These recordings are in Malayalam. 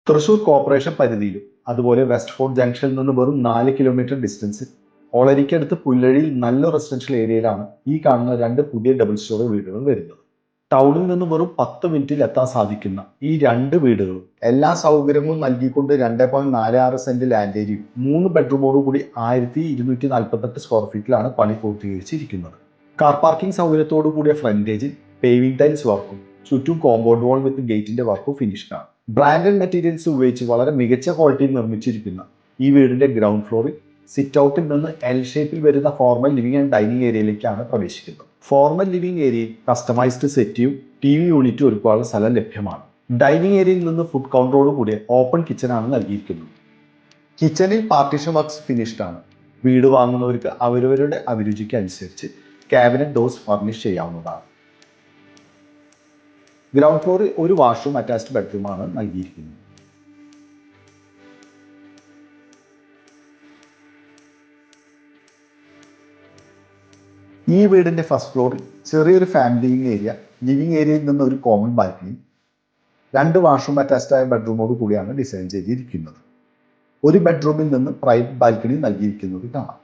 തൃശൂർ കോർപ്പറേഷൻ പരിധിയിലും അതുപോലെ വെസ്റ്റ് ഫോർട്ട് ജംഗ്ഷനിൽ നിന്ന് വെറും 4 കിലോമീറ്റർ ഡിസ്റ്റൻസിൽ ഒളരിക്കടുത്ത് പുല്ലഴിയിൽ നല്ല റെസിഡൻഷ്യൽ ഏരിയയിലാണ് ഈ കാണുന്ന 2 പുതിയ ഡബിൾ സ്റ്റോറി വീടുകൾ വരുന്നത്. ടൗണിൽ നിന്ന് വെറും 10 മിനിറ്റിൽ എത്താൻ സാധിക്കുന്ന ഈ 2 വീടുകളും എല്ലാ സൗകര്യങ്ങളും നൽകിക്കൊണ്ട് 2.46 സെന്റ് ലാൻഡ് ഏരിയയും 3 ബെഡ്റൂമോട് കൂടി 1248 സ്ക്വയർ ഫീറ്റിലാണ് പണി പൂർത്തീകരിച്ചിരിക്കുന്നത്. കാർ പാർക്കിംഗ് സൗകര്യത്തോടു കൂടിയ ഫ്രണ്ടേജിൽ പേവിംഗ് ടൈൽസ് വർക്കും ചുറ്റും കോമ്പൗണ്ട് വാൾ വിത്ത് ഗേറ്റിന്റെ വർക്കും ഫിനിഷ്ഡാണ്. ബ്രാൻഡഡ് മെറ്റീരിയൽസ് ഉപയോഗിച്ച് വളരെ മികച്ച ക്വാളിറ്റിയിൽ നിർമ്മിച്ചിരിക്കുന്ന ഈ വീടിന്റെ ഗ്രൗണ്ട് ഫ്ലോറിൽ സിറ്റ് ഔട്ടിൽ നിന്ന് എൽ ഷേപ്പിൽ വരുന്ന ഫോർമൽ ലിവിംഗ് ആൻഡ് ഡൈനിങ് ഏരിയയിലേക്കാണ് പ്രവേശിക്കുന്നത്. ഫോർമൽ ലിവിംഗ് ഏരിയയിൽ കസ്റ്റമൈസ്ഡ് സെറ്റിയും TV യൂണിറ്റും ഒരുപാട് സ്ഥലം ലഭ്യമാണ്. ഡൈനിങ് ഏരിയയിൽ നിന്ന് ഫുഡ് കൗണ്ടറോട് കൂടിയ ഓപ്പൺ കിച്ചനാണ് നൽകിയിരിക്കുന്നത്. കിച്ചണിൽ പാർട്ടീഷൻ വർക്ക്സ് ഫിനിഷ്ഡ് ആണ്. വീട് വാങ്ങുന്നവർക്ക് അവരവരുടെ അഭിരുചിക്ക് അനുസരിച്ച് ക്യാബിനറ്റ് ഡോർസ് ഫർണിഷ് ചെയ്യാവുന്നതാണ്. ഗ്രൗണ്ട് ഫ്ലോറിൽ ഒരു വാഷ്റൂം അറ്റാച്ച്ഡ് ബെഡ്റൂമാണ് നൽകിയിരിക്കുന്നത്. ഈ വീടിന്റെ ഫസ്റ്റ് ഫ്ലോറിൽ ചെറിയൊരു ഫാമിലി ലിവിംഗ് ഏരിയയിൽ നിന്ന് ഒരു കോമൺ ബാൽക്കണി, 2 വാഷ്റൂം അറ്റാച്ച്ഡ് ആയ ബെഡ്റൂമോട് കൂടിയാണ് ഡിസൈൻ ചെയ്തിരിക്കുന്നത്. ഒരു ബെഡ്റൂമിൽ നിന്ന് പ്രൈവറ്റ് ബാൽക്കണി നൽകിയിരിക്കുന്നത് കാണാം.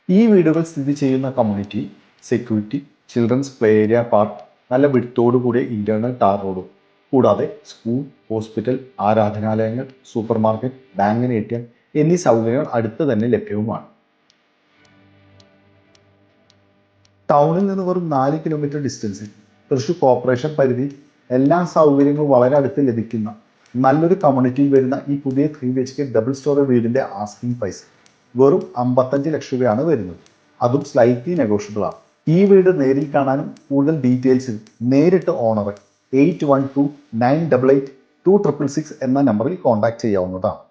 ഈ വീടുകൾ സ്ഥിതി ചെയ്യുന്ന community, security, children's play area, park, നല്ല വിഡ്ത്തോടു കൂടിയ ഇന്റേണൽ ടാർ റോഡും കൂടാതെ സ്കൂൾ, ഹോസ്പിറ്റൽ, ആരാധനാലയങ്ങൾ, സൂപ്പർ മാർക്കറ്റ്, ബാങ്ക്, ATM എന്നീ സൗകര്യങ്ങൾ അടുത്ത് തന്നെ ലഭ്യവുമാണ്. ടൗണിൽ നിന്ന് വെറും 4 കിലോമീറ്റർ ഡിസ്റ്റൻസിൽ തൃശൂർ കോർപ്പറേഷൻ പരിധി എല്ലാ സൗകര്യങ്ങളും വളരെ അടുത്ത് ലഭിക്കുന്ന നല്ലൊരു കമ്മ്യൂണിറ്റിയിൽ വരുന്ന ഈ പുതിയ 3 BHK ഡബിൾ സ്റ്റോറി വീടിന്റെ ആസ്കിംഗ് പ്രൈസ് വെറും 55 ലക്ഷം രൂപയാണ് വരുന്നത്. അതും സ്ലൈറ്റ്ലി നെഗോഷ്യബിൾ ആണ്. ഈ വീട് നേരിൽ കാണാനും കൂടുതൽ ഡീറ്റെയിൽസിൽ നേരിട്ട് ഓണറെ 8129882666 എന്ന നമ്പറിൽ കോൺടാക്ട് ചെയ്യാവുന്നതാണ്.